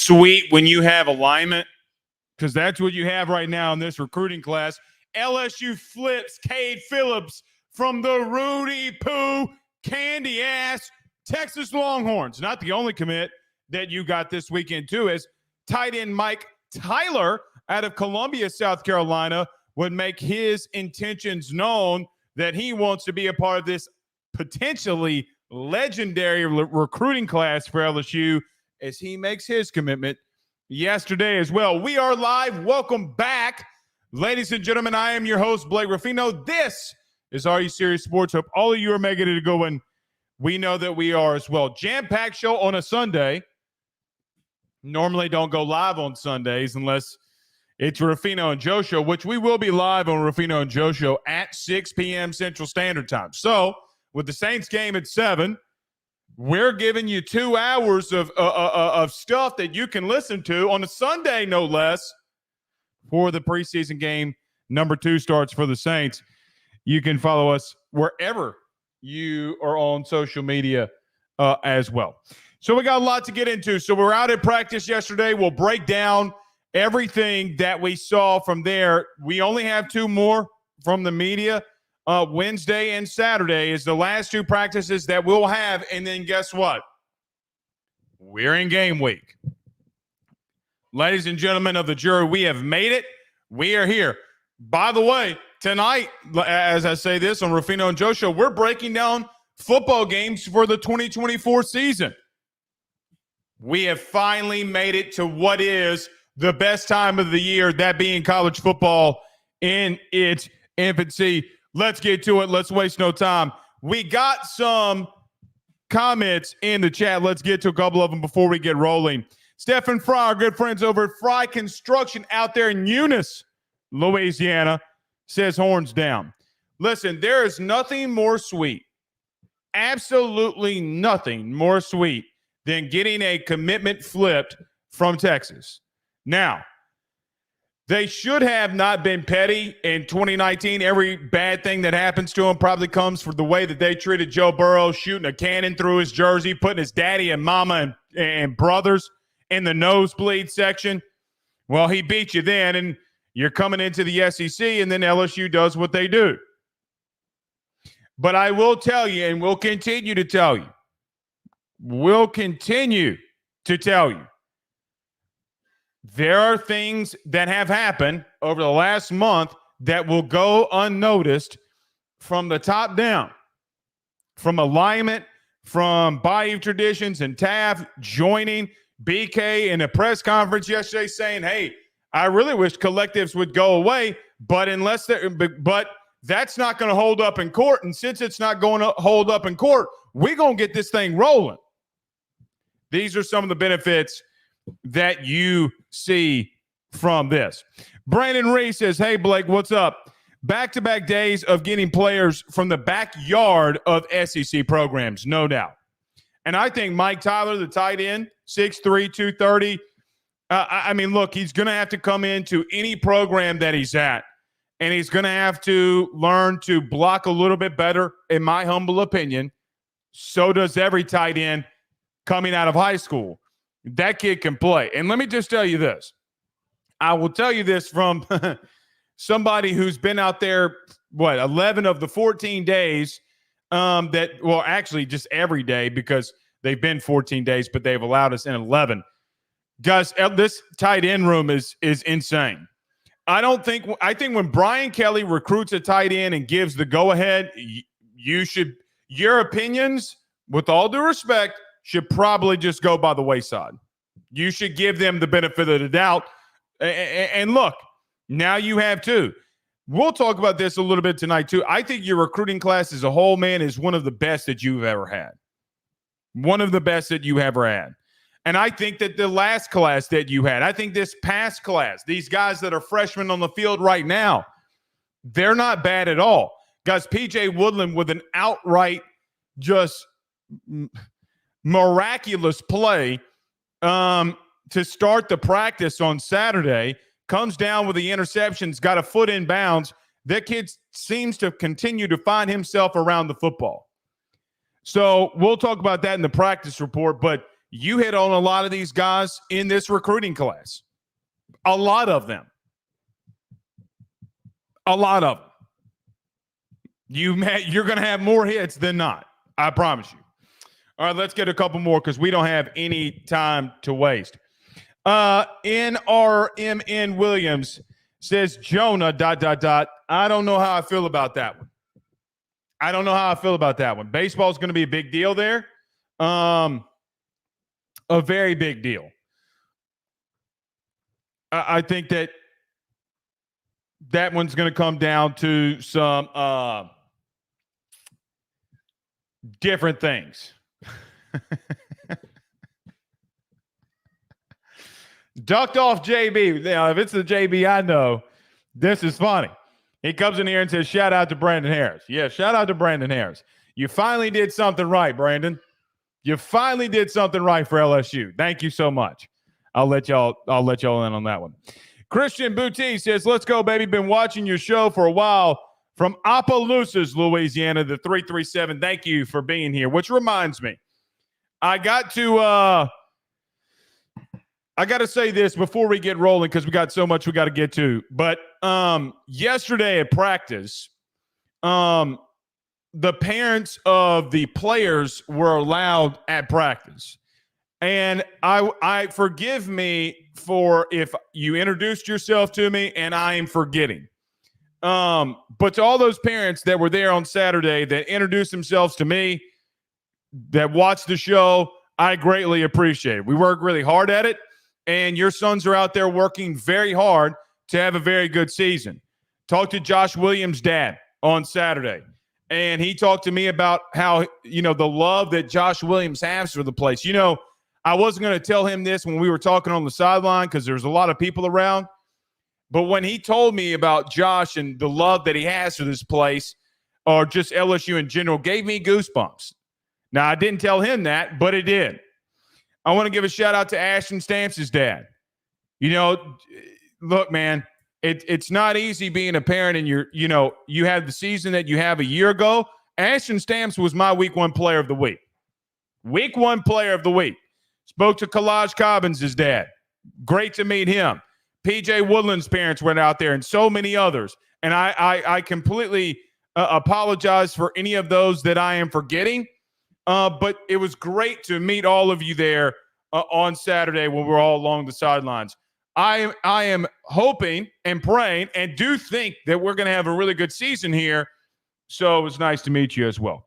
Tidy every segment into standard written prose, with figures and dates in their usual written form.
sweet when you have alignment, because that's what you have right now in this recruiting class. LSU flips Kade Phillips from the Rudy Poo candy ass Texas Longhorns. Not the only commit that you got this weekend too, as tight end Mike Tyler out of Columbia, South Carolina, would make his intentions known that he wants to be a part of this potentially legendary recruiting class for LSU as he makes his commitment yesterday as well. We are live. Welcome back, ladies and gentlemen. I am your host, Blake Ruffino. This is Are You Serious Sports. Hope all of you are making it a good one. We know that we are as well. Jam-packed show on a Sunday. Normally don't go live on Sundays unless it's Ruffino and Joe show, which we will be live on Ruffino and Joe show at 6 p.m. Central Standard Time. So with the Saints game at 7, we're giving you 2 hours of stuff that you can listen to on a Sunday, no less, for the preseason game. Number 2 starts for the Saints. You can follow us wherever you are on social media as well. So we got a lot to get into. So we're out at practice yesterday. We'll break down everything that we saw from there. We only have 2 more from the media. Wednesday and Saturday is the last 2 practices that we'll have. And then guess what? We're in game week. Ladies and gentlemen of the jury, we have made it. We are here. By the way, tonight, as I say this on Ruffino and Joe show, we're breaking down football games for the 2024 season. We have finally made it to what is the best time of the year, that being college football in its infancy. Let's get to it. Let's waste no time. We got some comments in the chat. Let's get to a couple of them before we get rolling. Stephen Fry, our good friends over at Fry Construction out there in Eunice, Louisiana, says horns down. Listen, there is nothing more sweet, absolutely nothing more sweet than getting a commitment flipped from Texas. Now, they should have not been petty in 2019. Every bad thing that happens to them probably comes from the way that they treated Joe Burrow, shooting a cannon through his jersey, putting his daddy and mama and brothers in the nosebleed section. Well, he beat you then, and you're coming into the SEC, and then LSU does what they do. But I will tell you, and we'll continue to tell you, there are things that have happened over the last month that will go unnoticed from the top down, from alignment, from Bayou Traditions and Taft joining BK in a press conference yesterday saying, hey, I really wish collectives would go away, but that's not going to hold up in court. And since it's not going to hold up in court, we're going to get this thing rolling. These are some of the benefits that you see from this. Brandon Reese says, hey, Blake, what's up? Back-to-back days of getting players from the backyard of SEC programs, no doubt. And I think Mike Tyler, the tight end, 6'3", 230, I mean, look, he's going to have to come into any program that he's at, and he's going to have to learn to block a little bit better, in my humble opinion. So does every tight end coming out of high school. That kid can play. And let me just tell you this. I will tell you this from somebody who's been out there, 11 of the 14 days actually just every day because they've been 14 days, but they've allowed us in 11. Guys, this tight end room is insane. I think when Brian Kelly recruits a tight end and gives the go-ahead, your opinions, with all due respect, should probably just go by the wayside. You should give them the benefit of the doubt. And look, now you have 2. We'll talk about this a little bit tonight, too. I think your recruiting class as a whole, man, is one of the best that you've ever had. One of the best that you ever had. And I think that the last class that you had, I think this past class, these guys that are freshmen on the field right now, they're not bad at all. Guys, P.J. Woodland with an outright just miraculous play to start the practice on Saturday, comes down with the interceptions, got a foot in bounds. That kid seems to continue to find himself around the football. So we'll talk about that in the practice report, but You hit on a lot of these guys in this recruiting class. A lot of them. A lot of them. You're going to have more hits than not. I promise you. All right, let's get a couple more because we don't have any time to waste. NRMN Williams says, Jonah, ... I don't know how I feel about that one. I don't know how I feel about that one. Baseball is going to be a big deal there. A very big deal. I think that one's going to come down to some different things. Ducked off JB. Now, if it's the JB I know, this is funny. He comes in here and says, shout out to Brandon Harris. Yeah, shout out to Brandon Harris. You finally did something right, Brandon. You finally did something right for LSU. Thank you so much. I'll let y'all in on that one. Christian Boutte says, let's go, baby. Been watching your show for a while from Opelousas, Louisiana, the 337. Thank you for being here, which reminds me, I got to say this before we get rolling because we got so much we got to get to. But yesterday at practice, the parents of the players were allowed at practice. And I forgive me for if you introduced yourself to me and I am forgetting. But to all those parents that were there on Saturday that introduced themselves to me, that watched the show, I greatly appreciate it. We work really hard at it, and your sons are out there working very hard to have a very good season. Talked to Josh Williams' dad on Saturday, and he talked to me about how, the love that Josh Williams has for the place. I wasn't going to tell him this when we were talking on the sideline because there's a lot of people around. But when he told me about Josh and the love that he has for this place, or just LSU in general, gave me goosebumps. Now, I didn't tell him that, but it did. I want to give a shout-out to Ashton Stamps' dad. Look, man, it's not easy being a parent and you have the season that you have a year ago. Ashton Stamps was my week 1 player of the week. Week 1 player of the week. Spoke to Kalaj Cobbins' dad. Great to meet him. PJ Woodland's parents went out there and so many others. And I completely apologize for any of those that I am forgetting. But it was great to meet all of you there on Saturday when we're all along the sidelines. I am hoping and praying and do think that we're going to have a really good season here. So it was nice to meet you as well.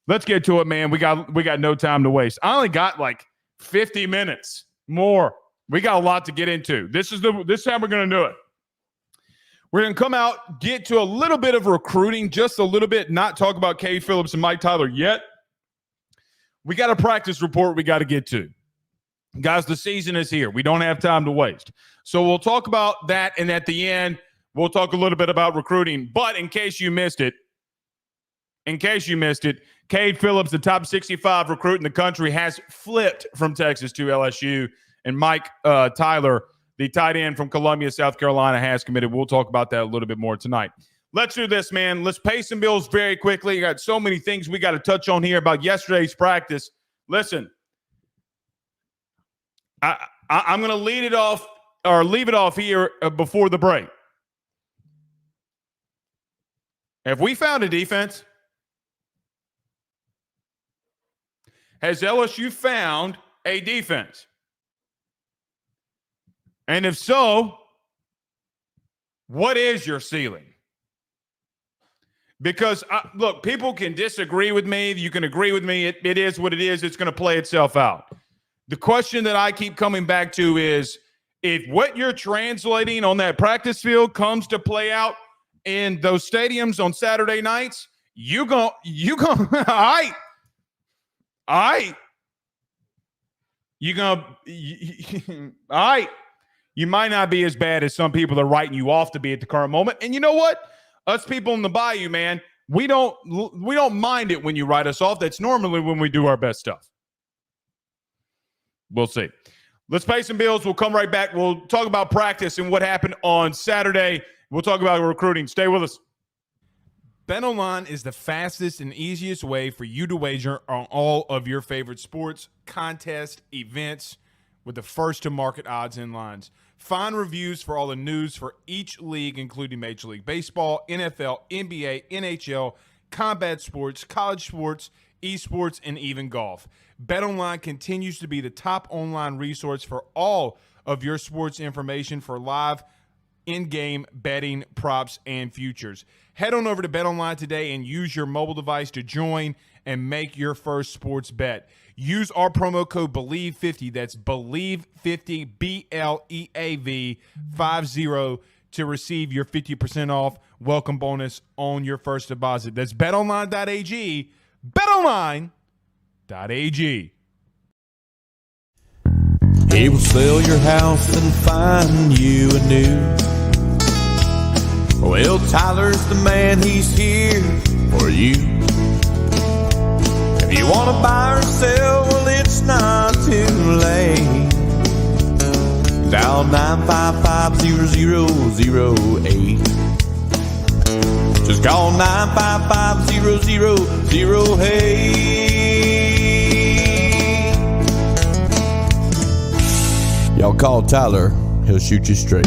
Let's get to it, man. We got no time to waste. I only got like 50 minutes more. We got a lot to get into. This is how we're going to do it. We're going to come out, get to a little bit of recruiting, just a little bit, not talk about Kade Phillips and Mike Tyler yet. We got a practice report we got to get to. Guys, the season is here. We don't have time to waste. So we'll talk about that, and at the end, we'll talk a little bit about recruiting. But in case you missed it, Kade Phillips, the top 65 recruit in the country, has flipped from Texas to LSU. And Mike Tyler, the tight end from Columbia, South Carolina, has committed. We'll talk about that a little bit more tonight. Let's do this, man. Let's pay some bills very quickly. You got so many things we got to touch on here about yesterday's practice. Listen, I'm going to leave it off here before the break. Have we found a defense? Has LSU found a defense? And if so, what is your ceiling? Because, look, people can disagree with me. You can agree with me. It is what it is. It's going to play itself out. The question that I keep coming back to is, if what you're translating on that practice field comes to play out in those stadiums on Saturday nights, you go, all right. You might not be as bad as some people are writing you off to be at the current moment. And you know what? Us people in the bayou, man, we don't mind it when you write us off. That's normally when we do our best stuff. We'll see. Let's pay some bills. We'll come right back. We'll talk about practice and what happened on Saturday. We'll talk about recruiting. Stay with us. BetOnline is the fastest and easiest way for you to wager on all of your favorite sports, contests, events with the first-to-market odds and lines. Find reviews for all the news for each league, including Major League Baseball, NFL, NBA, NHL, combat sports, college sports, esports, and even golf. BetOnline continues to be the top online resource for all of your sports information for live in-game betting, props, and futures. Head on over to BetOnline today and use your mobile device to join and make your first sports bet. Use our promo code BELIEVE50, that's BELIEVE50, BLEAV 50, to receive your 50% off welcome bonus on your first deposit. That's betonline.ag, betonline.ag. He will sell your house and find you a new. Well, Tyler's the man, he's here for you. If you want to buy or sell, well, it's not too late. Dial 955-0008. Just call 955-0008. Y'all call Tyler, he'll shoot you straight.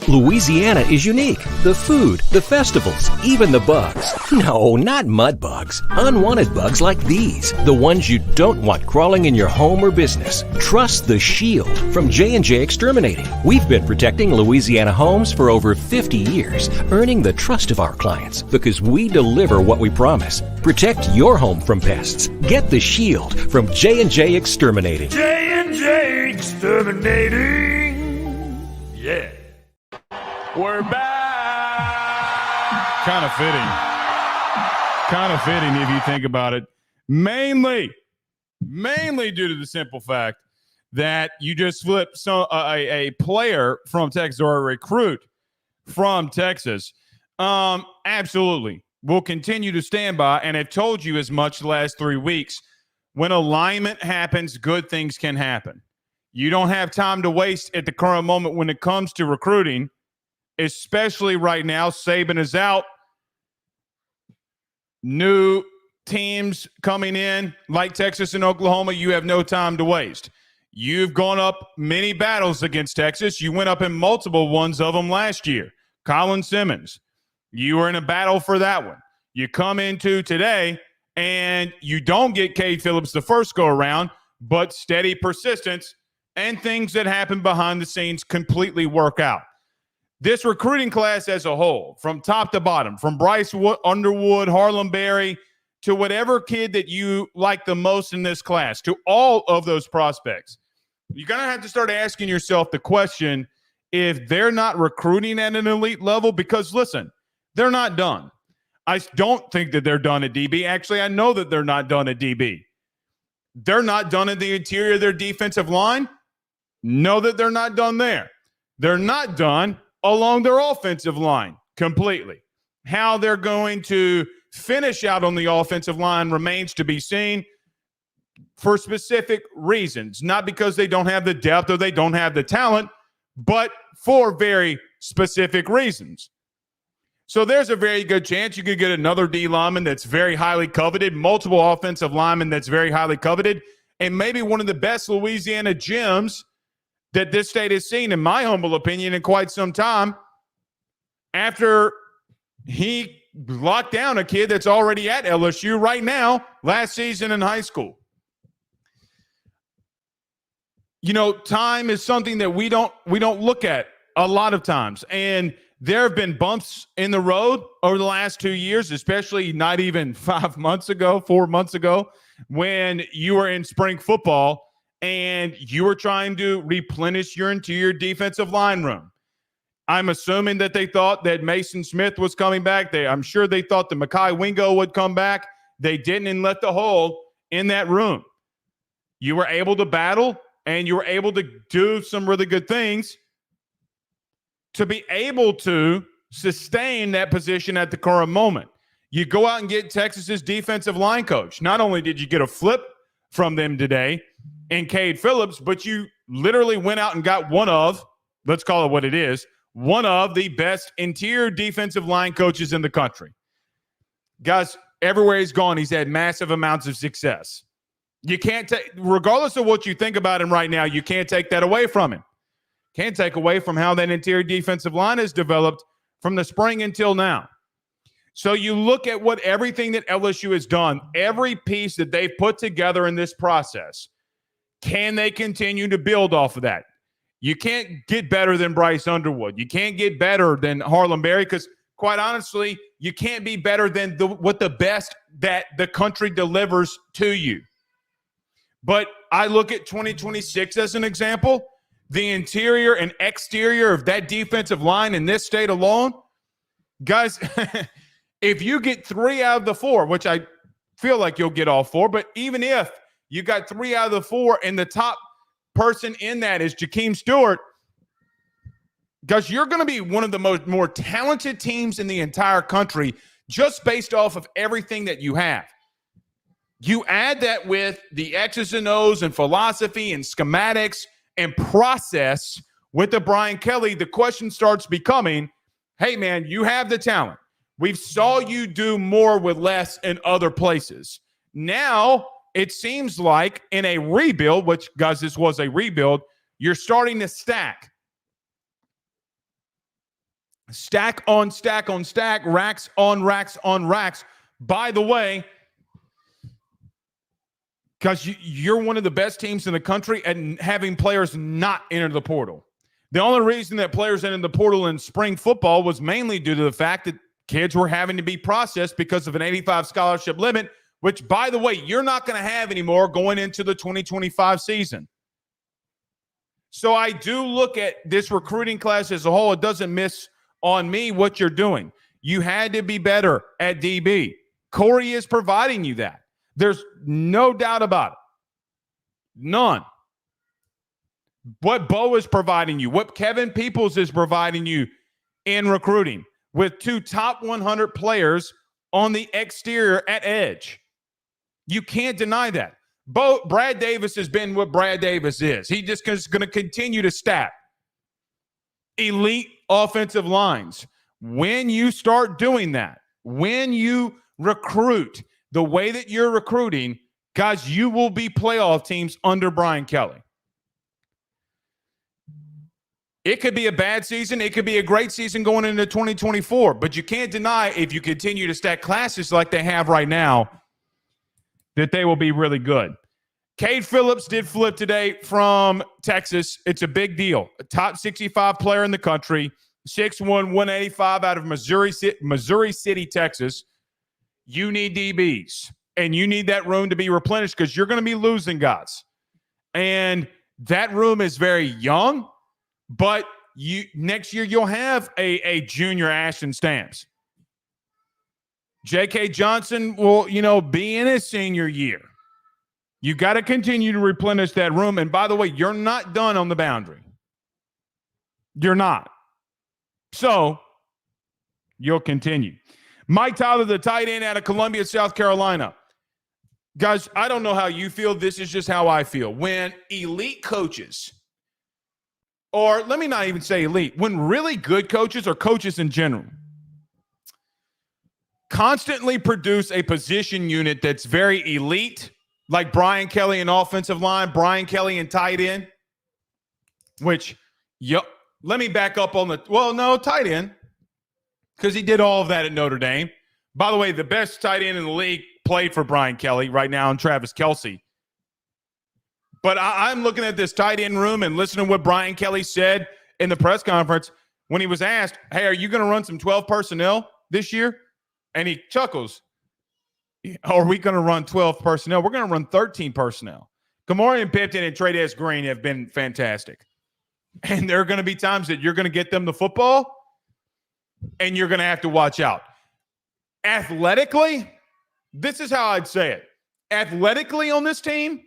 Louisiana is unique. The food, the festivals, even the bugs. No, not mud bugs. Unwanted bugs like these. The ones you don't want crawling in your home or business. Trust the Shield from J&J Exterminating. We've been protecting Louisiana homes for over 50 years, earning the trust of our clients because we deliver what we promise. Protect your home from pests. Get the Shield from J&J Exterminating. J&J Exterminating. Yeah. We're back. Kind of fitting. Kind of fitting if you think about it. Mainly due to the simple fact that you just flipped a player from Texas, or a recruit from Texas. Absolutely. We'll continue to stand by, and I've told you as much the last 3 weeks. When alignment happens, good things can happen. You don't have time to waste at the current moment when it comes to recruiting. Especially right now, Saban is out. New teams coming in like Texas and Oklahoma, you have no time to waste. You've gone up many battles against Texas. You went up in multiple ones of them last year. Colin Simmons, you were in a battle for that one. You come into today and you don't get Kade Phillips the first go around, but steady persistence and things that happen behind the scenes completely work out. This recruiting class as a whole, from top to bottom, from Bryce Underwood, Harlem Berry, to whatever kid that you like the most in this class, to all of those prospects, you're going to have to start asking yourself the question, if they're not recruiting at an elite level, because, listen, they're not done. I don't think that they're done at DB. Actually, I know that they're not done at DB. They're not done at the interior of their defensive line. Know that they're not done there. They're not done along their offensive line completely. How they're going to finish out on the offensive line remains to be seen for specific reasons. Not because they don't have the depth or they don't have the talent, but for very specific reasons. So there's a very good chance you could get another D lineman that's very highly coveted, multiple offensive linemen that's very highly coveted, and maybe one of the best Louisiana gems that this state has seen, in my humble opinion, in quite some time, after he locked down a kid that's already at LSU right now, last season in high school. You know, time is something that we don't look at a lot of times. And there have been bumps in the road over the last 2 years, especially not even 4 months ago, when you were in spring football and you were trying to replenish your interior defensive line room. I'm assuming that they thought that Mason Smith was coming back. I'm sure they thought that Mekhi Wingo would come back. They didn't, and left the hole in that room. You were able to battle, and you were able to do some really good things to be able to sustain that position at the current moment. You go out and get Texas's defensive line coach. Not only did you get a flip from them today in Kade Phillips, but you literally went out and got one of, let's call it what it is, one of the best interior defensive line coaches in the country. Guys, everywhere he's gone, he's had massive amounts of success. You can't take, regardless of what you think about him right now, you can't take that away from him. Can't take away from how that interior defensive line has developed from the spring until now. So you look at what everything that LSU has done, every piece that they've put together in this process. Can they continue to build off of that? You can't get better than Bryce Underwood. You can't get better than Harlem Berry because, quite honestly, you can't be better than what the best that the country delivers to you. But I look at 2026 as an example. The interior and exterior of that defensive line in this state alone, guys, if you get 3 out of the 4, which I feel like you'll get all 4, but even if you got 3 out of the 4 and the top person in that is Jakeem Stewart, guys, you're going to be one of the more talented teams in the entire country just based off of everything that you have. You add that with the X's and O's and philosophy and schematics and process with the Brian Kelly, the question starts becoming, hey, man, you have the talent. We've saw you do more with less in other places. Now, it seems like in a rebuild, which, guys, this was a rebuild, you're starting to stack. Stack on stack on stack, racks on racks on racks. By the way, because you're one of the best teams in the country at having players not enter the portal. The only reason that players entered the portal in spring football was mainly due to the fact that kids were having to be processed because of an 85 scholarship limit, which, by the way, you're not going to have anymore going into the 2025 season. So I do look at this recruiting class as a whole. It doesn't miss on me what you're doing. You had to be better at DB. Corey is providing you that. There's no doubt about it. None. What Bo is providing you, what Kevin Peoples is providing you in recruiting with 2 top 100 players on the exterior at edge. You can't deny that. Brad Davis has been what Brad Davis is. He just is going to continue to stack elite offensive lines. When you start doing that, when you recruit the way that you're recruiting, guys, you will be playoff teams under Brian Kelly. It could be a bad season. It could be a great season going into 2024. But you can't deny, if you continue to stack classes like they have right now, that they will be really good. Kade Phillips did flip today from Texas. It's a big deal. A top 65 player in the country, 6'1", 185 out of Missouri City, Texas. You need DBs, and you need that room to be replenished because you're going to be losing guys. And that room is very young, but next year you'll have a junior Ashton Stamps. J.K. Johnson will, be in his senior year. You got to continue to replenish that room. And by the way, you're not done on the boundary. You're not. So you'll continue. Mike Tyler, the tight end out of Columbia, South Carolina. Guys, I don't know how you feel. This is just how I feel. When elite coaches, or let me not even say elite, when really good coaches or coaches in general constantly produce a position unit that's very elite, like Brian Kelly in offensive line, Brian Kelly in tight end, which, let me back up on tight end, because he did all of that at Notre Dame. By the way, the best tight end in the league played for Brian Kelly right now in Travis Kelce. But I'm looking at this tight end room and listening to what Brian Kelly said in the press conference when he was asked, hey, are you going to run some 12 personnel this year? And he chuckles. Are we going to run 12 personnel? We're going to run 13 personnel. Kamarian Pimpton and Trey'Dez Green have been fantastic. And there are going to be times that you're going to get them the football, and you're going to have to watch out. Athletically, this is how I'd say it. Athletically on this team,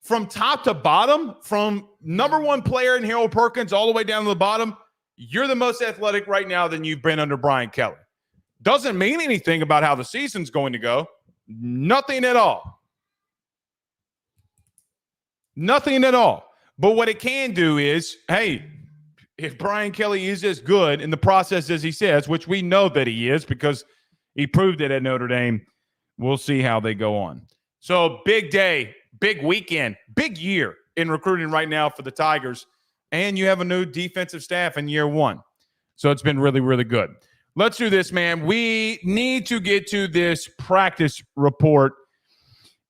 from top to bottom, from number 1 player in Harold Perkins all the way down to the bottom, you're the most athletic right now than you've been under Brian Kelly. Doesn't mean anything about how the season's going to go. Nothing at all. Nothing at all. But what it can do is, hey, if Brian Kelly is as good in the process as he says, which we know that he is because he proved it at Notre Dame, we'll see how they go on. So big day, big weekend, big year in recruiting right now for the Tigers. And you have a new defensive staff in year one. So it's been really, really good. Let's do this, man. We need to get to this practice report.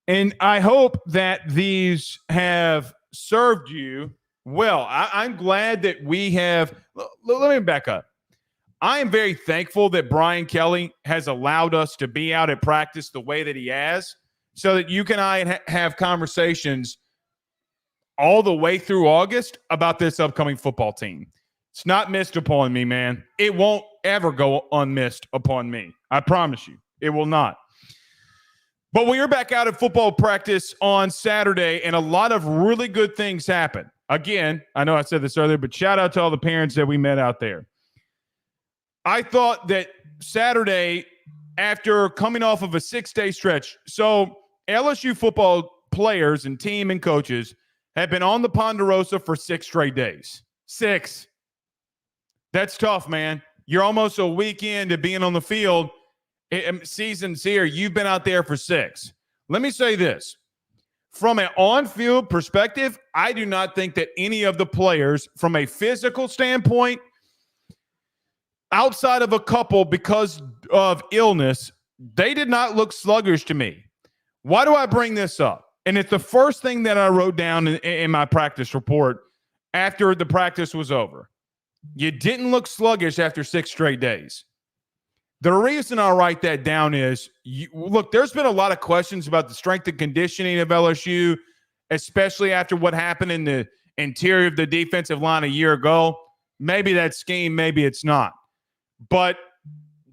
And I hope that these have served you well. I'm glad that we have. Let me back up. I am very thankful that Brian Kelly has allowed us to be out at practice the way that he has so that you and I have conversations all the way through August about this upcoming football team. It's not missed upon me, man. It won't ever go unmissed upon me. I promise you. It will not. But we are back out at football practice on Saturday, and a lot of really good things happen. Again, I know I said this earlier, but shout out to all the parents that we met out there. I thought that Saturday, after coming off of a 6-day stretch, so LSU football players and team and coaches have been on the Ponderosa for 6 straight days. 6. That's tough, man. You're almost a weekend to being on the field. Season's here. You've been out there for 6. Let me say this. From an on-field perspective, I do not think that any of the players, from a physical standpoint, outside of a couple because of illness, they did not look sluggish to me. Why do I bring this up? And it's the first thing that I wrote down in my practice report after the practice was over. You didn't look sluggish after 6 straight days. The reason I write that down is, look, there's been a lot of questions about the strength and conditioning of LSU, especially after what happened in the interior of the defensive line a year ago. Maybe that's scheme, maybe it's not. But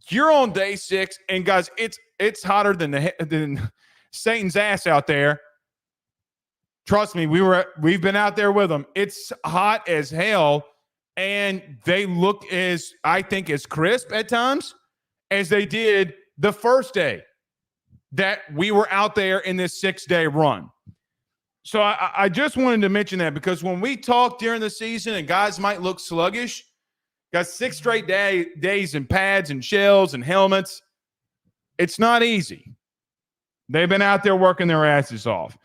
you're on day 6, and guys, it's hotter than Satan's ass out there. Trust me, we've been out there with them. It's hot as hell, and they look I think as crisp at times as they did the first day that we were out there in this 6-day run. So I just wanted to mention that because when we talk during the season and guys might look sluggish, got 6 straight days in pads and shells and helmets, it's not easy. They've been out there working their asses off.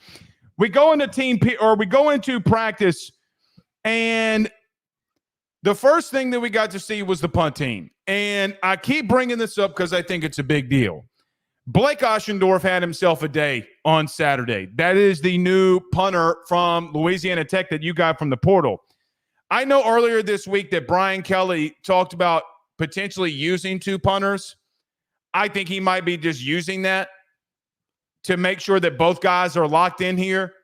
We go into practice, and the first thing that we got to see was the punt team. And I keep bringing this up because I think it's a big deal. Blake Oschendorf had himself a day on Saturday. That is the new punter from Louisiana Tech that you got from the portal. I know earlier this week that Brian Kelly talked about potentially using 2 punters. I think he might be just using that to make sure that both guys are locked in here,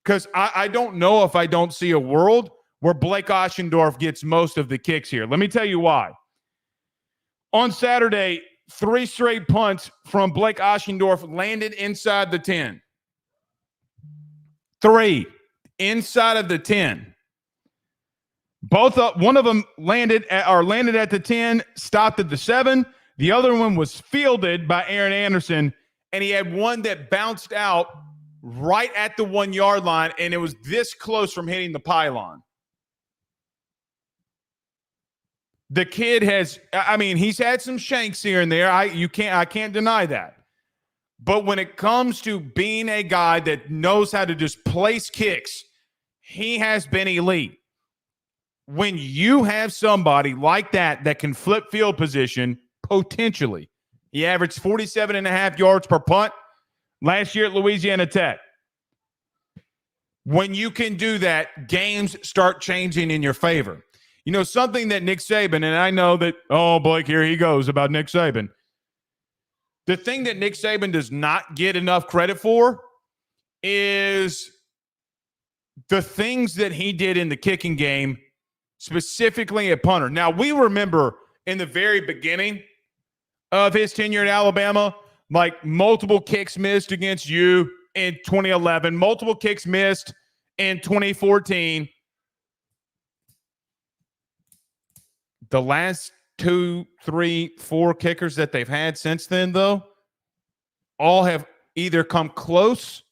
because I don't know if I don't see a world where Blake Oschendorf gets most of the kicks here. Let me tell you why. On Saturday, 3 straight punts from Blake Oschendorf landed inside the 10. 3 inside of the 10. One of them landed at the 10, stopped at the 7. The other one was fielded by Aaron Anderson, and he had one that bounced out right at the 1-yard line, and it was this close from hitting the pylon. The kid he's had some shanks here and there. I can't deny that. But when it comes to being a guy that knows how to just place kicks, he has been elite. When you have somebody like that can flip field position, potentially, he averaged 47.5 yards per punt last year at Louisiana Tech. When you can do that, games start changing in your favor. You know, something that Nick Saban, and I know that, Blake, here he goes about Nick Saban. The thing that Nick Saban does not get enough credit for is the things that he did in the kicking game, specifically at punter. Now, we remember in the very beginning of his tenure at Alabama, like multiple kicks missed against you in 2011, multiple kicks missed in 2014. The last 2, 3, 4 kickers that they've had since then, though, all have either come close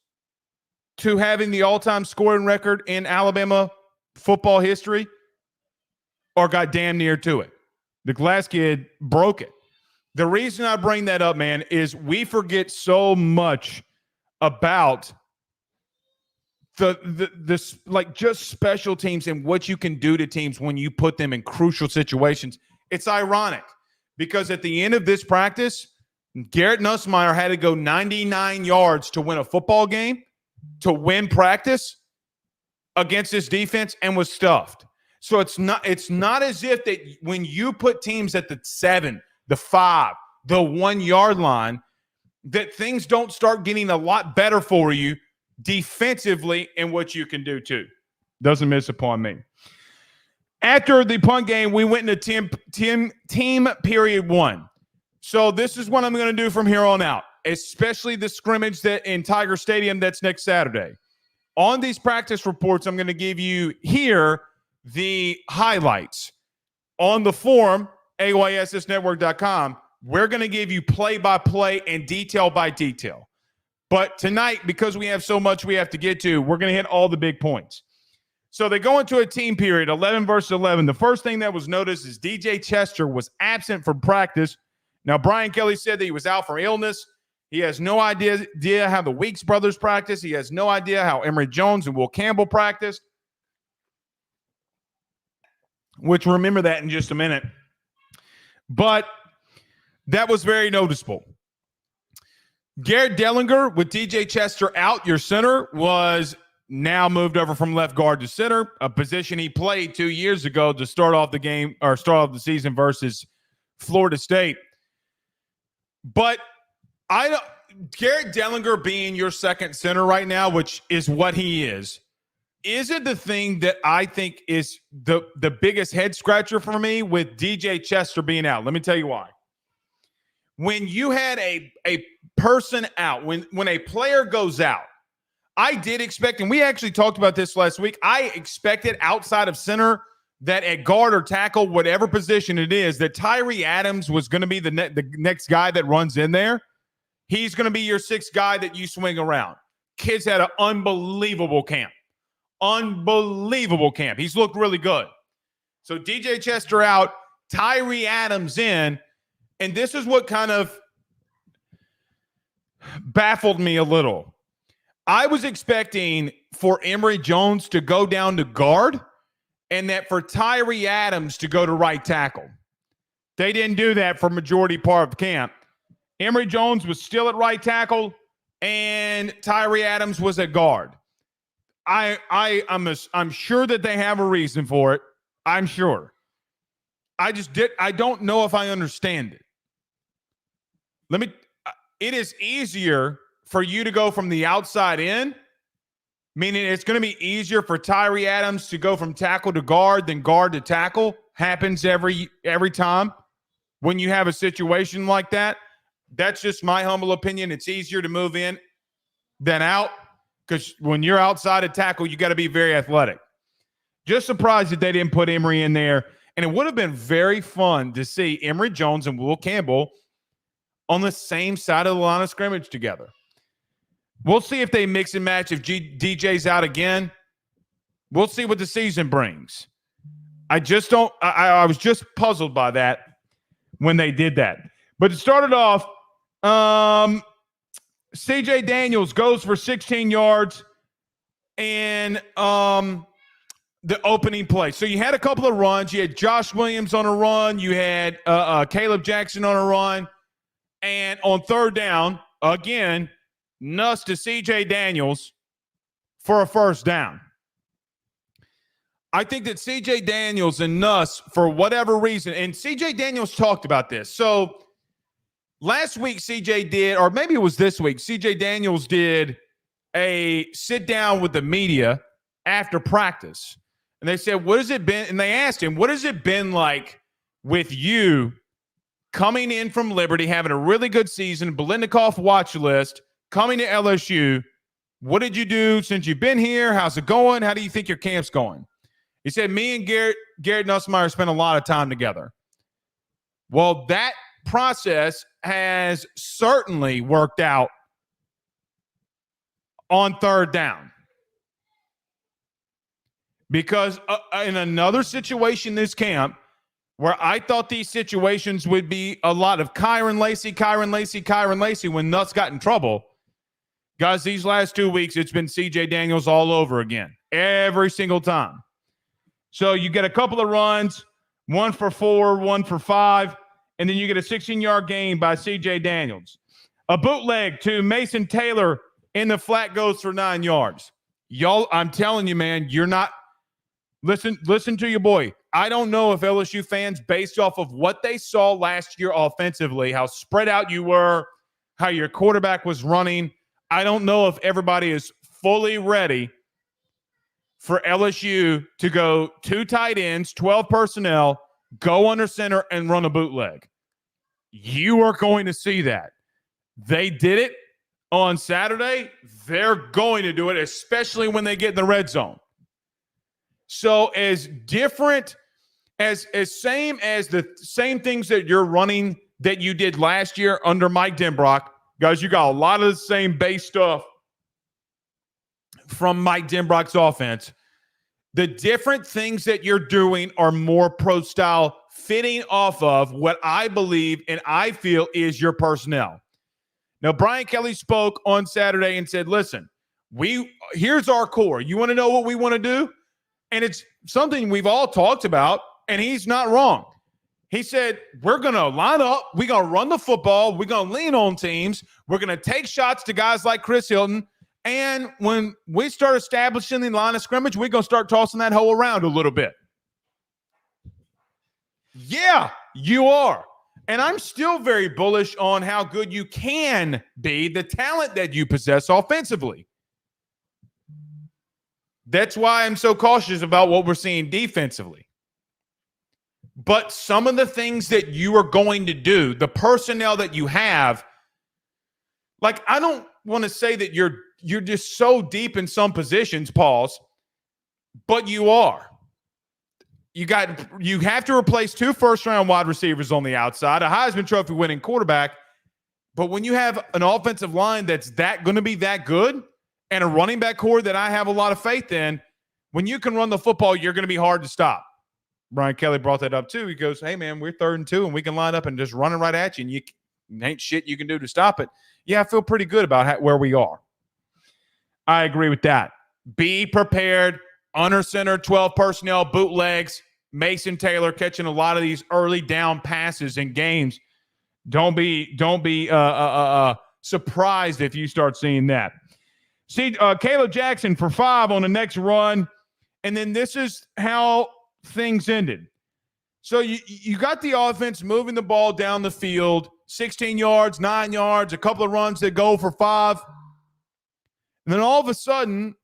to having the all-time scoring record in Alabama football history, or got damn near to it. The glass kid broke it. The reason I bring that up, man, is we forget so much about the like just special teams and what you can do to teams when you put them in crucial situations. It's ironic because at the end of this practice, Garrett Nussmeier had to go 99 yards to win a football game, to win practice against this defense, and was stuffed. So it's not as if that when you put teams at the 7, the 5, the 1 yard line, that things don't start getting a lot better for you defensively and what you can do too. Doesn't miss upon me. After the punt game, we went into team period 1. So this is what I'm going to do from here on out, especially the scrimmage that in Tiger Stadium that's next Saturday. On these practice reports, I'm going to give you here the highlights. On the form, AYSSnetwork.com, we're going to give you play-by-play and detail by detail. But tonight, because we have so much we have to get to, we're going to hit all the big points. So they go into a team period, 11 versus 11. The first thing that was noticed is DJ Chester was absent from practice. Now, Brian Kelly said that he was out for illness. He has no idea how the Weeks brothers practice. He has no idea how Emory Jones and Will Campbell practiced, which remember that in just a minute. But that was very noticeable. Garrett Dellinger with DJ Chester out, your center, was now moved over from left guard to center, a position he played 2 years ago to start off the game or start off the season versus Florida State. But Garrett Dellinger being your second center right now, which is what he is it the thing that I think is the biggest head scratcher for me with DJ Chester being out? Let me tell you why. When you had a person out, when a player goes out, I did expect, and we actually talked about this last week, I expected outside of center that at guard or tackle, whatever position it is, that Tyree Adams was going to be the next guy that runs in there. He's going to be your sixth guy that you swing around. Kid's had an unbelievable camp. Unbelievable camp. He's looked really good. So DJ Chester out, Tyree Adams in, and this is what kind of baffled me a little. I was expecting for Emory Jones to go down to guard and that for Tyree Adams to go to right tackle. They didn't do that for majority part of camp. Emory Jones was still at right tackle and Tyree Adams was at guard. I'm sure that they have a reason for it. I'm sure. I don't know if I understand it. It is easier for you to go from the outside in, meaning it's going to be easier for Tyree Adams to go from tackle to guard than guard to tackle. Happens every time when you have a situation like that. That's just my humble opinion. It's easier to move in than out because when you're outside of tackle, you got to be very athletic. Just surprised that they didn't put Emory in there. And it would have been very fun to see Emory Jones and Will Campbell on the same side of the line of scrimmage together. We'll see if they mix and match if DJ's out again. We'll see what the season brings. I was just puzzled by that when they did that. But it started off, C.J. Daniels goes for 16 yards and the opening play. So you had a couple of runs. You had Josh Williams on a run. You had Caleb Jackson on a run. And on third down, again, Nuss to C.J. Daniels for a first down. I think that C.J. Daniels and Nuss, for whatever reason, and C.J. Daniels talked about this. So last week C.J. did, or maybe it was this week, C.J. Daniels did a sit down with the media after practice. And they said, what has it been? And they asked him, what has it been like with you coming in from Liberty, having a really good season, Biletnikoff watch list, coming to LSU? What did you do since you've been here? How's it going? How do you think your camp's going? He said, me and Garrett Nussmeier spent a lot of time together. Well, that process has certainly worked out on third down. Because in another situation this camp, where I thought these situations would be a lot of Kyron Lacy when Nuts got in trouble. Guys, these last 2 weeks, it's been C.J. Daniels all over again, every single time. So you get a couple of runs, 1 for 4, 1 for 5, and then you get a 16-yard gain by C.J. Daniels. A bootleg to Mason Taylor in the flat goes for 9 yards. Y'all, I'm telling you, man, you're not – listen to your boy. I don't know if LSU fans, based off of what they saw last year offensively, how spread out you were, how your quarterback was running, I don't know if everybody is fully ready for LSU to go 2 tight ends, 12 personnel, go under center, and run a bootleg. You are going to see that. They did it on Saturday. They're going to do it, especially when they get in the red zone. So as different as same as the same things that you're running that you did last year under Mike Denbrock, guys, you got a lot of the same base stuff from Mike Denbrock's offense. The different things that you're doing are more pro style, fitting off of what I believe and I feel is your personnel. Now, Brian Kelly spoke on Saturday and said, listen, here's our core. You want to know what we want to do? And it's something we've all talked about, and he's not wrong. He said, we're going to line up. We're going to run the football. We're going to lean on teams. We're going to take shots to guys like Chris Hilton. And when we start establishing the line of scrimmage, we're going to start tossing that hole around a little bit. Yeah, you are. And I'm still very bullish on how good you can be, the talent that you possess offensively. That's why I'm so cautious about what we're seeing defensively. But some of the things that you are going to do, the personnel that you have, like I don't want to say that you're just so deep in some positions, Pauls, but you are. You have to replace 2 first-round wide receivers on the outside, a Heisman Trophy winning quarterback. But when you have an offensive line that's going to be that good and a running back core that I have a lot of faith in, when you can run the football, you're going to be hard to stop. Brian Kelly brought that up too. He goes, hey, man, we're 3rd and 2, and we can line up and just run it right at you, and you ain't shit you can do to stop it. Yeah, I feel pretty good about where we are. I agree with that. Be prepared. Under center, 12 personnel, bootlegs, Mason Taylor catching a lot of these early down passes in games. Don't be surprised if you start seeing that. See, Caleb Jackson for 5 on the next run, and then this is how things ended. So you got the offense moving the ball down the field, 16 yards, 9 yards, a couple of runs that go for 5. And then all of a sudden,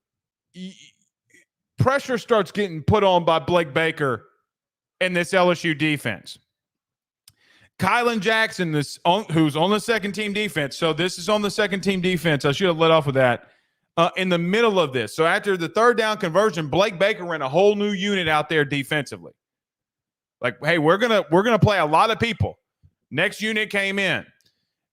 pressure starts getting put on by Blake Baker and this LSU defense. Kylan Jackson, who's on the second-team defense. So this is on the second-team defense. I should have let off with that. In the middle of this. So after the 3rd down conversion, Blake Baker ran a whole new unit out there defensively. Like, hey, we're gonna play a lot of people. Next unit came in.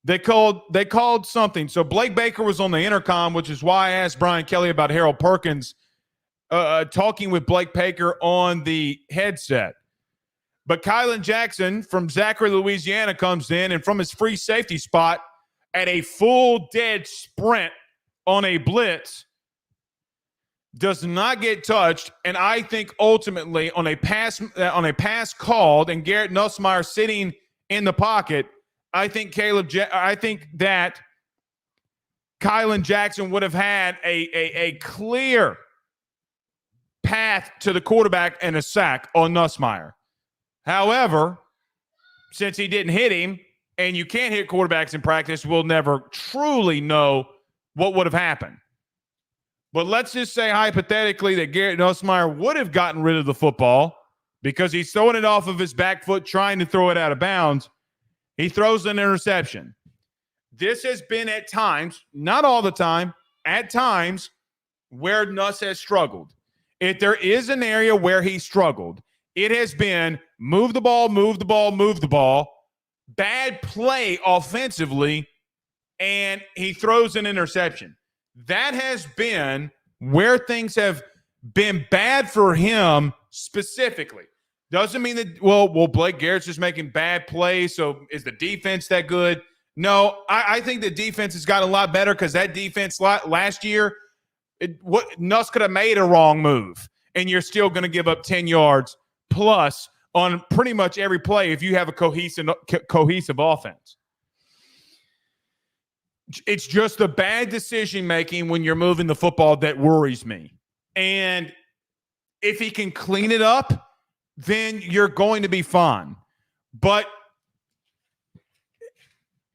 They called something. So Blake Baker was on the intercom, which is why I asked Brian Kelly about Harold Perkins talking with Blake Baker on the headset. But Kylan Jackson from Zachary, Louisiana comes in, and from his free safety spot at a full dead sprint on a blitz, does not get touched, and I think ultimately on a pass called and Garrett Nussmeier sitting in the pocket, I think that Kylan Jackson would have had a clear path to the quarterback and a sack on Nussmeier. However, since he didn't hit him, and you can't hit quarterbacks in practice, we'll never truly know what would have happened. But let's just say hypothetically that Garrett Nussmeier would have gotten rid of the football because he's throwing it off of his back foot, trying to throw it out of bounds. He throws an interception. This has been at times, not all the time, at times where Nuss has struggled. If there is an area where he struggled, it has been move the ball, bad play offensively, and he throws an interception. That has been where things have been bad for him specifically. Doesn't mean that, well, Blake Garrett's just making bad plays, so is the defense that good? No, I think the defense has gotten a lot better because that defense last year, Nuss could have made a wrong move, and you're still going to give up 10 yards plus on pretty much every play if you have a cohesive offense. It's just the bad decision-making when you're moving the football that worries me. And if he can clean it up, then you're going to be fine. But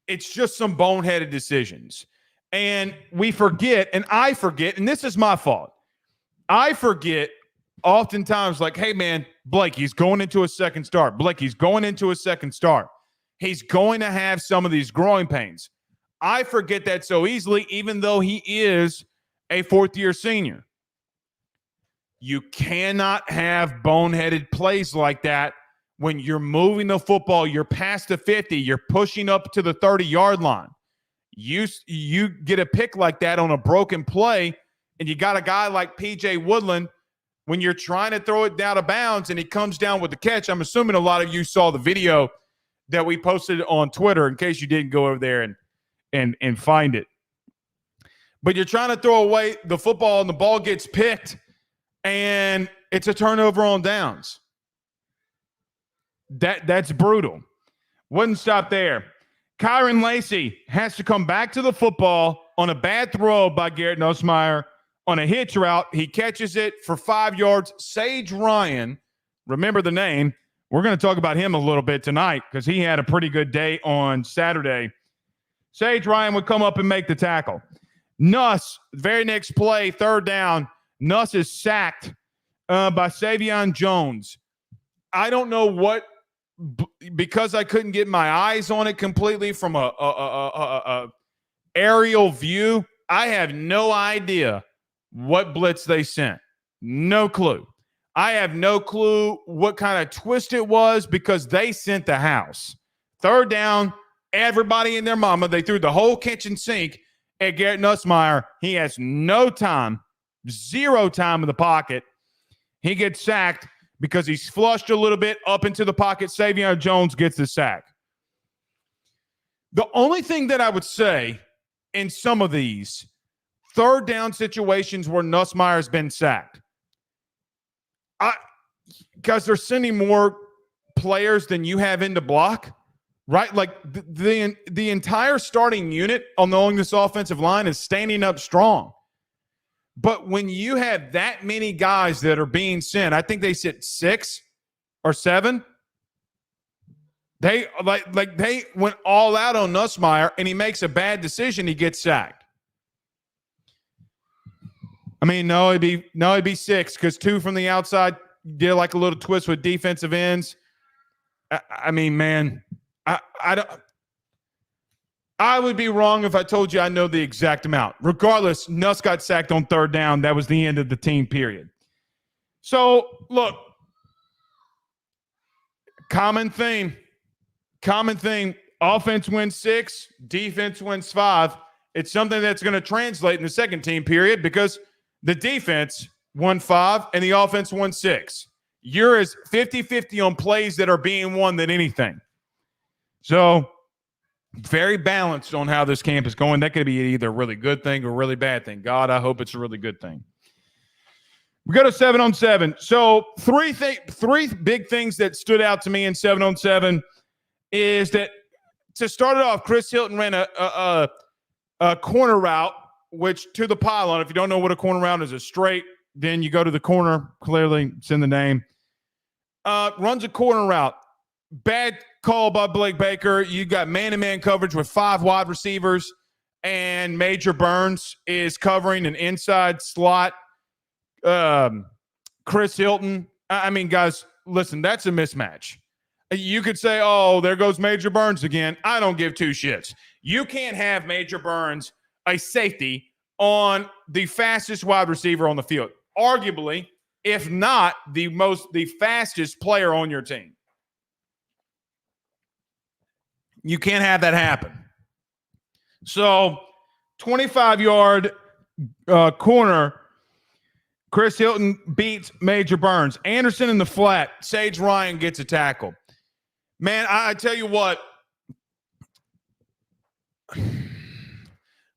it's just some boneheaded decisions. And we forget, and I forget, and this is my fault. I forget oftentimes, like, hey, man, Blake, he's going into a second start. Blake, he's going into a second start. He's going to have some of these growing pains. I forget that so easily, even though he is a fourth-year senior. You cannot have boneheaded plays like that when you're moving the football. You're past the 50. You're pushing up to the 30-yard line. You get a pick like that on a broken play, and you got a guy like P.J. Woodland when you're trying to throw it down to bounds and he comes down with the catch. I'm assuming a lot of you saw the video that we posted on Twitter in case you didn't go over there and find it. But you're trying to throw away the football and the ball gets picked, and it's a turnover on downs. That's brutal. Wouldn't stop there. Kyron Lacey has to come back to the football on a bad throw by Garrett Nussmeier on a hitch route. He catches it for 5 yards. Sage Ryan, remember the name. We're going to talk about him a little bit tonight because he had a pretty good day on Saturday. Sage Ryan would come up and make the tackle. Nuss, very next play, third down. Nuss is sacked by Savion Jones. I don't know what, because I couldn't get my eyes on it completely from a aerial view. I have no idea what blitz they sent. No clue. I have no clue what kind of twist it was because they sent the house. Third down, everybody and their mama, they threw the whole kitchen sink at Garrett Nussmeier. He has no time, zero time in the pocket. He gets sacked because he's flushed a little bit up into the pocket. Savion Jones gets the sack. The only thing that I would say in some of these third down situations where Nussmeier's been sacked, because they're sending more players than you have into block, right? Like the entire starting unit along this offensive line is standing up strong. But when you have that many guys that are being sent, I think they said 6 or 7. They they went all out on Nussmeier, and he makes a bad decision. He gets sacked. I mean, no, it'd be 6 because 2 from the outside did like a little twist with defensive ends. I mean, man, I don't. I would be wrong if I told you I know the exact amount. Regardless, Nuss got sacked on third down. That was the end of the team period. So, look, common theme. Offense wins 6, defense wins 5. It's something that's going to translate in the second team period because the defense won 5 and the offense won 6. You're as 50-50 on plays that are being won than anything. So, very balanced on how this camp is going. That could be either a really good thing or a really bad thing. God, I hope it's a really good thing. We go to 7-on-7. So three big things that stood out to me in 7-on-7 is that to start it off, Chris Hilton ran a corner route, which to the pylon. If you don't know what a corner route is, a straight, then you go to the corner. Clearly, it's in the name. Runs a corner route. Bad call by Blake Baker. You got man-to-man coverage with 5 wide receivers, and Major Burns is covering an inside slot. Chris Hilton. I mean, guys, listen, that's a mismatch. You could say, oh, there goes Major Burns again. I don't give 2 shits. You can't have Major Burns, a safety, on the fastest wide receiver on the field. Arguably, if not the fastest player on your team. You can't have that happen. So, 25-yard corner Chris Hilton beats Major Burns. Anderson in the flat. Sage Ryan gets a tackle. Man, I tell you what,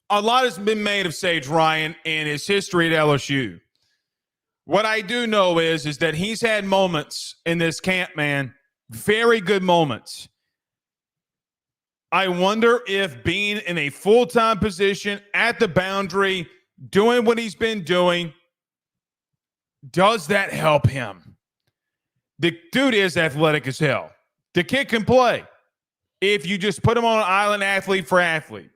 a lot has been made of Sage Ryan and his history at LSU. What I do know is that he's had moments in this camp, man, very good moments. I wonder if being in a full-time position at the boundary, doing what he's been doing, does that help him? The dude is athletic as hell. The kid can play if you just put him on an island, athlete for athlete.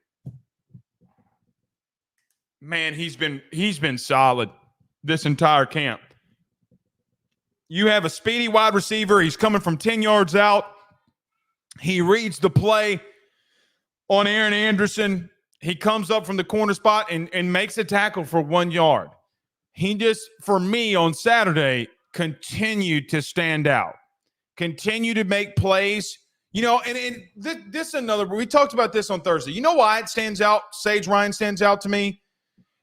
Man, he's been solid this entire camp. You have a speedy wide receiver. He's coming from 10 yards out. He reads the play on Aaron Anderson. He comes up from the corner spot and makes a tackle for 1 yard. He just, for me on Saturday, continued to stand out. Continue to make plays. You know, and this is another, we talked about this on Thursday. You know why it stands out, Sage Ryan stands out to me?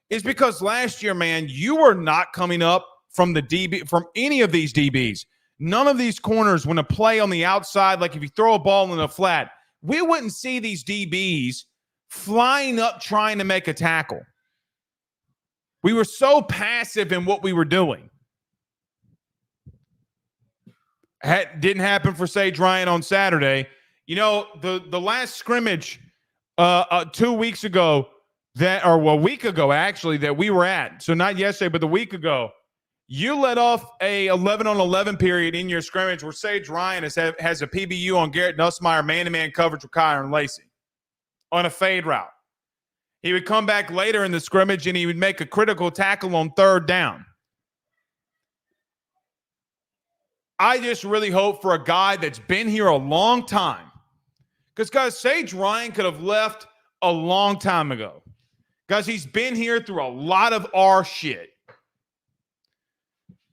Is because last year, man, you were not coming up from the DB, from any of these DBs. None of these corners, when a play on the outside, like if you throw a ball in the flat, we wouldn't see these DBs flying up trying to make a tackle. We were so passive in what we were doing. Didn't happen for Sage Ryan on Saturday. You know, the last scrimmage 2 weeks ago, a week ago, actually, that we were at. So not yesterday, but the week ago, you let off a 11-on-11 period in your scrimmage where Sage Ryan has a PBU on Garrett Nussmeier, man-to-man coverage with Kyron Lacy on a fade route. He would come back later in the scrimmage and he would make a critical tackle on third down. I just really hope for a guy that's been here a long time. Because, guys, Sage Ryan could have left a long time ago. Guys, he's been here through a lot of our shit.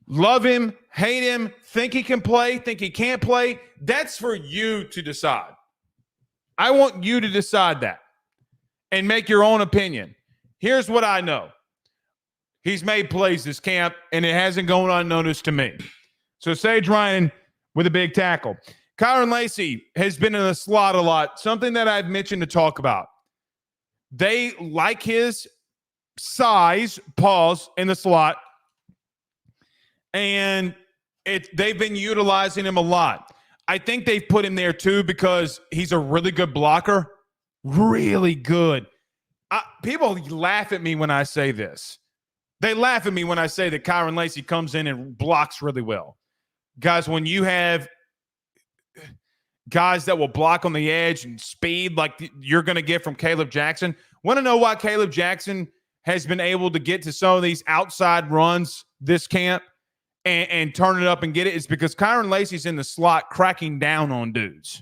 Love him, hate him, think he can play, think he can't play. That's for you to decide. I want you to decide that and make your own opinion. Here's what I know. He's made plays this camp, and it hasn't gone unnoticed to me. So Sage Ryan with a big tackle. Kyron Lacy has been in the slot a lot, something that I've mentioned to talk about. They like his size, pause, in the slot, and they've been utilizing him a lot. I think they've put him there too because he's a really good blocker. Really good. People laugh at me when I say this. They laugh at me when I say that Kyron Lacy comes in and blocks really well. Guys, when you have guys that will block on the edge and speed like you're going to get from Caleb Jackson, want to know why Caleb Jackson has been able to get to some of these outside runs this camp and turn it up and get it? It's because Kyron Lacy's in the slot cracking down on dudes.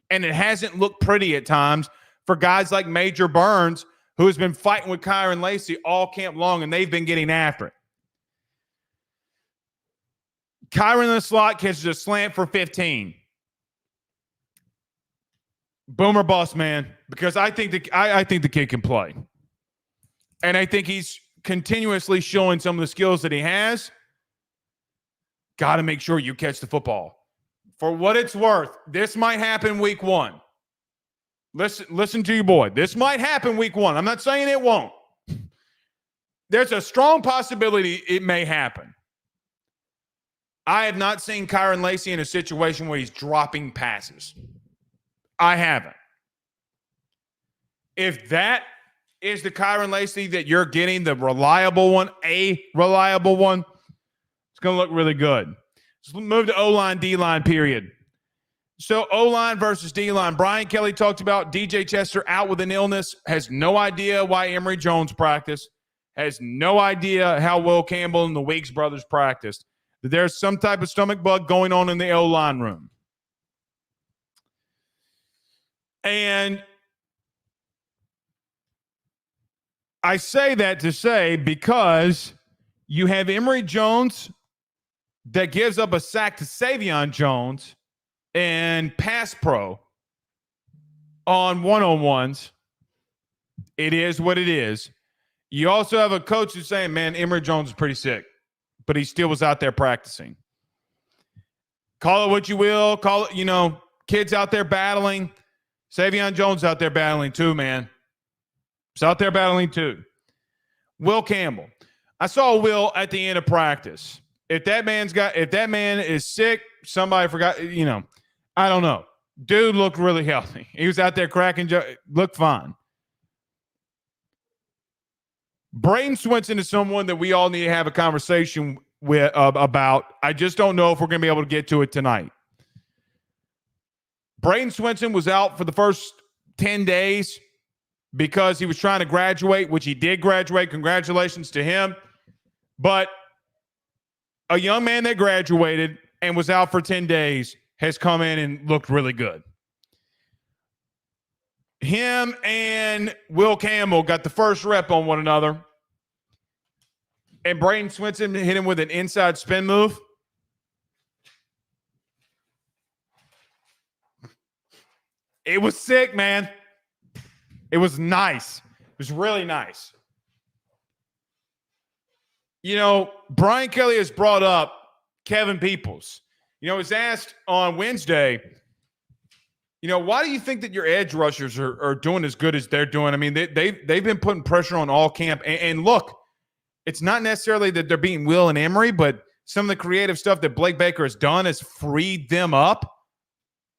And it hasn't looked pretty at times for guys like Major Burns, who has been fighting with Kyron Lacy all camp long, and they've been getting after it. Kyron in the slot catches a slant for 15. Boomer bust, man, because I think the kid can play. And I think he's continuously showing some of the skills that he has. Got to make sure you catch the football. For what it's worth, this might happen week one. Listen to your boy. This might happen week one. I'm not saying it won't. There's a strong possibility it may happen. I have not seen Kyron Lacy in a situation where he's dropping passes. I haven't. If that is the Kyron Lacy that you're getting, the reliable one, it's going to look really good. Let's move to O-line, D-line, period. So O-line versus D-line. Brian Kelly talked about DJ Chester out with an illness, has no idea why Emory Jones practiced, has no idea how Will Campbell and the Weeks brothers practiced. There's some type of stomach bug going on in the O-line room. And I say that to say because you have Emory Jones that gives up a sack to Savion Jones and pass pro on one-on-ones. It is what it is. You also have a coach who's saying, man, Emory Jones is pretty sick, but he still was out there practicing. Call it what you will. Call it, kids out there battling. Savion Jones out there battling too, man. He's out there battling too. Will Campbell. I saw Will at the end of practice. If that man is sick, somebody forgot, I don't know. Dude looked really healthy. He was out there cracking, looked fine. Braden Swinson is someone that we all need to have a conversation with about. I just don't know if we're going to be able to get to it tonight. Braden Swinson was out for the first 10 days because he was trying to graduate, which he did graduate. Congratulations to him. But a young man that graduated and was out for 10 days has come in and looked really good. Him and Will Campbell got the first rep on one another. And Braden Swinson hit him with an inside spin move. It was sick, man. It was nice. It was really nice. Brian Kelly has brought up Kevin Peoples. He was asked on Wednesday, why do you think that your edge rushers are doing as good as they're doing? I mean, they've been putting pressure on all camp. And look, it's not necessarily that they're beating Will and Emory, but some of the creative stuff that Blake Baker has done has freed them up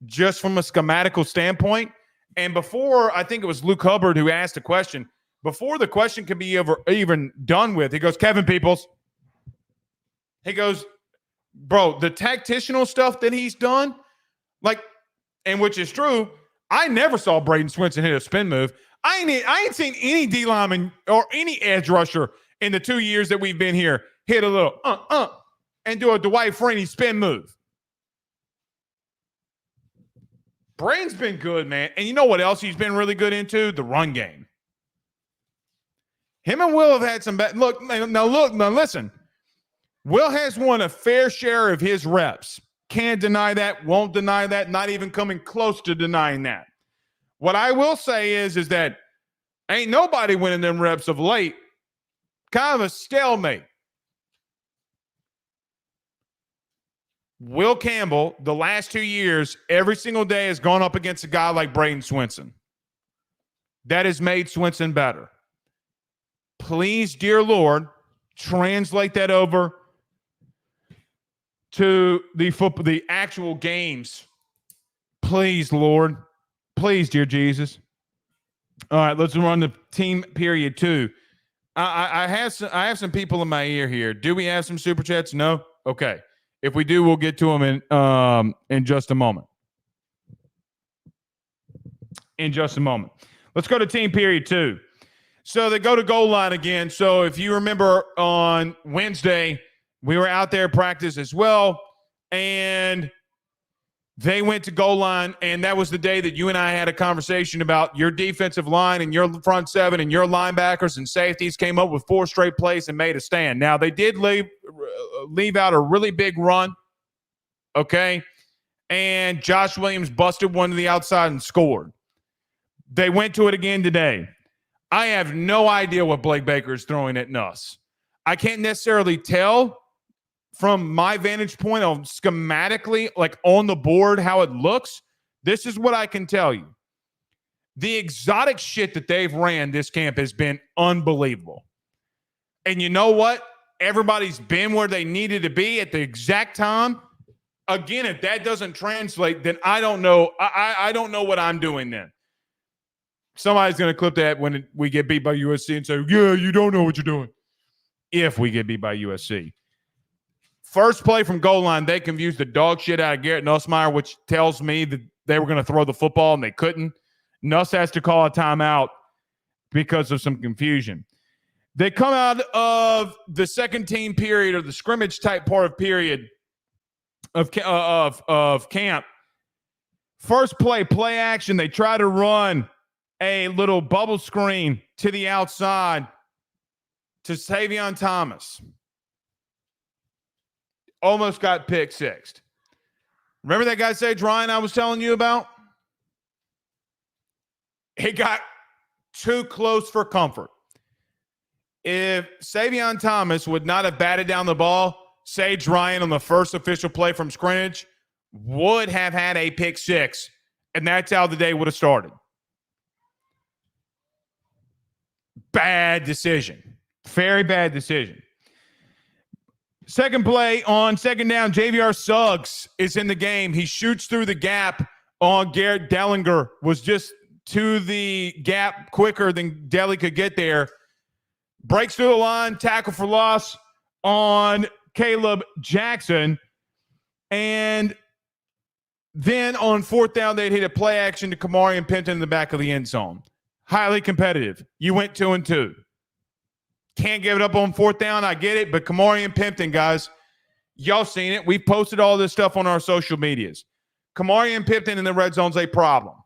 just from a schematical standpoint. And before, I think it was Luke Hubbard who asked a question, before the question could be even done with, he goes, Kevin Peoples. He goes, bro, the tactitional stuff that he's done, and which is true, I never saw Braden Swinson hit a spin move. I ain't seen any D lineman or any edge rusher in the 2 years that we've been here hit a little and do a Dwight Freeney spin move. Braden's been good, man. And you know what else he's been really good into? The run game. Him and Will have had some bad. Look, listen. Will has won a fair share of his reps. Can't deny that, won't deny that, not even coming close to denying that. What I will say is that ain't nobody winning them reps of late. Kind of a stalemate. Will Campbell, the last 2 years, every single day has gone up against a guy like Braden Swinson. That has made Swinson better. Please, dear Lord, translate that over to the actual games. Please, Lord. Please, dear Jesus. All right, let's run the team period 2. I have some people in my ear here. Do we have some super chats? No? Okay. If we do, we'll get to them in just a moment. Let's go to team period 2. So they go to goal line again. So if you remember on Wednesday, we were out there practice as well, and they went to goal line, and that was the day that you and I had a conversation about your defensive line and your front seven and your linebackers and safeties came up with 4 straight plays and made a stand. Now, they did leave out a really big run, okay, and Josh Williams busted one to the outside and scored. They went to it again today. I have no idea what Blake Baker is throwing at Nuss. I can't necessarily tell from my vantage point of schematically, like on the board, how it looks. This is what I can tell you. The exotic shit that they've ran this camp has been unbelievable. And you know what? Everybody's been where they needed to be at the exact time. Again, if that doesn't translate, then I don't know. I don't know what I'm doing then. Somebody's going to clip that when we get beat by USC and say, yeah, you don't know what you're doing. If we get beat by USC. First play from goal line, they confused the dog shit out of Garrett Nussmeier, which tells me that they were going to throw the football and they couldn't. Nuss has to call a timeout because of some confusion. They come out of the second team period or the scrimmage type part of period of camp. First play action. They try to run a little bubble screen to the outside to Savion Thomas. Almost got pick sixed. Remember that guy Sage Ryan I was telling you about? He got too close for comfort. If Savion Thomas would not have batted down the ball, Sage Ryan on the first official play from scrimmage would have had a pick six, and that's how the day would have started. Bad decision. Very bad decision. Second play on second down, JVR Suggs is in the game. He shoots through the gap on Garrett Dellinger, was just to the gap quicker than Delly could get there. Breaks through the line, tackle for loss on Caleb Jackson. And then on fourth down, they'd hit a play action to Kamari and Pimpton in the back of the end zone. Highly competitive. You went 2-2. Can't give it up on fourth down. I get it. But Kamari and Pimpton, guys, y'all seen it. We've posted all this stuff on our social medias. Kamari and Pimpton in the red zone's a problem.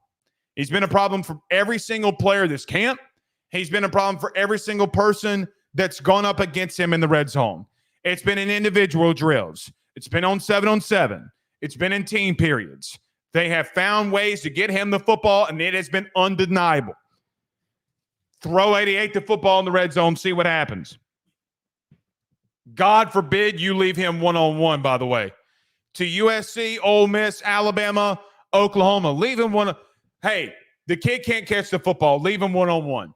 He's been a problem for every single player this camp. He's been a problem for every single person that's gone up against him in the red zone. It's been in individual drills. It's been on 7-on-7. It's been in team periods. They have found ways to get him the football, and it has been undeniable. Throw 88 the football in the red zone, see what happens. God forbid you leave him one-on-one, by the way. To USC, Ole Miss, Alabama, Oklahoma. Leave him one. Hey, the kid can't catch the football. Leave him one-on-one.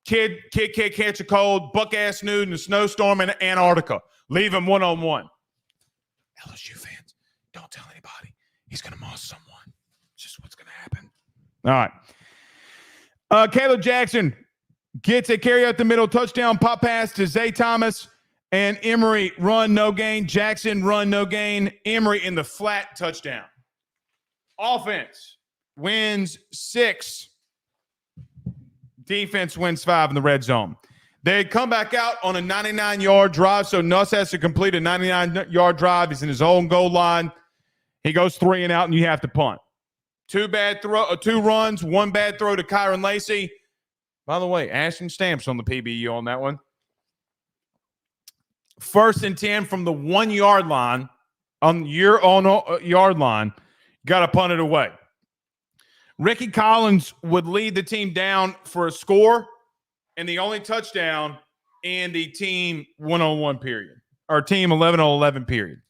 Kid can't catch a cold, buck-ass nude in a snowstorm in Antarctica. Leave him one-on-one. LSU fans, don't tell anybody. He's going to moss someone. It's just what's going to happen. All right. Caleb Jackson gets a carry out the middle, touchdown, pop pass to Zay Thomas, and Emory run, no gain. Jackson run, no gain. Emory in the flat, touchdown. Offense wins 6. Defense wins 5 in the red zone. They come back out on a 99-yard drive, so Nuss has to complete a 99-yard drive. He's in his own goal line. He goes 3 and out, and you have to punt. 2 runs, 1 bad throw to Kyron Lacey. By the way, Ashton Stamps on the PBU on that one. 1st and 10 from the 1-yard line. On your own yard line, got to punt it away. Ricky Collins would lead the team down for a score and the only touchdown in the team 1-on-1 period, or team 11-on-11 period.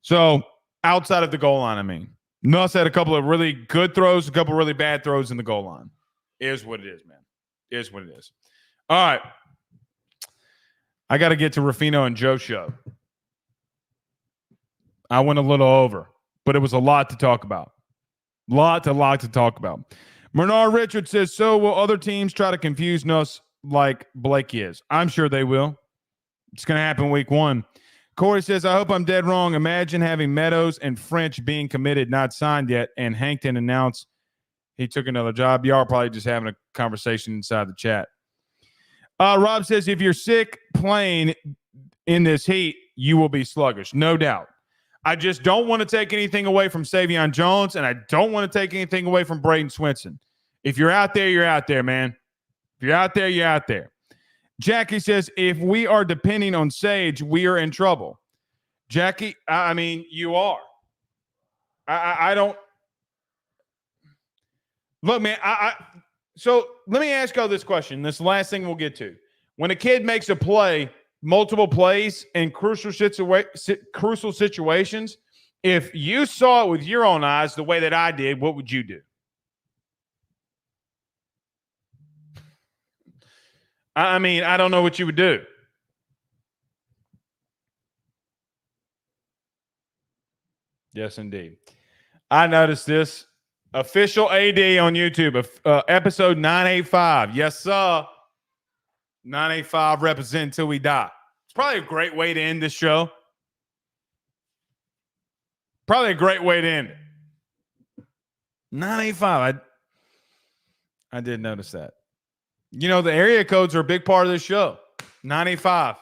So outside of the goal line, I mean. Nuss had a couple of really good throws, a couple of really bad throws in the goal line. Is what it is, man. Is what it is. All right. I got to get to Ruffino and Joe show. I went a little over, but it was a lot to talk about. Lot to talk about. Bernard Richards says, so will other teams try to confuse Nuss like Blake is? I'm sure they will. It's going to happen week 1. Corey says, I hope I'm dead wrong. Imagine having Meadows and French being committed, not signed yet, and Hankton announced he took another job. Y'all are probably just having a conversation inside the chat. Rob says, if you're sick playing in this heat, you will be sluggish. No doubt. I just don't want to take anything away from Savion Jones, and I don't want to take anything away from Braden Swinson. If you're out there, you're out there, man. If you're out there, you're out there. Jackie says, if we are depending on Sage, we are in trouble. Jackie, I mean, you are. I don't. Look, man, so let me ask y'all this question. This last thing we'll get to. When a kid makes a play, multiple plays in crucial situations, if you saw it with your own eyes the way that I did, what would you do? I mean, I don't know what you would do. Yes, indeed. I noticed this. Official AD on YouTube, episode 985. Yes, sir. 985 represent until we die. It's probably a great way to end this show. Probably a great way to end it. 985. I did notice that. You know, the area codes are a big part of this show. 985.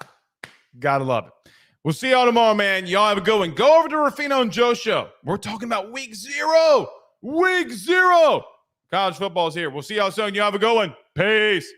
Gotta love it. We'll see y'all tomorrow, man. Y'all have a good one. Go over to Ruffino and Joe show. We're talking about week 0. Week 0. College football's here. We'll see y'all soon. Y'all have a good one. Peace.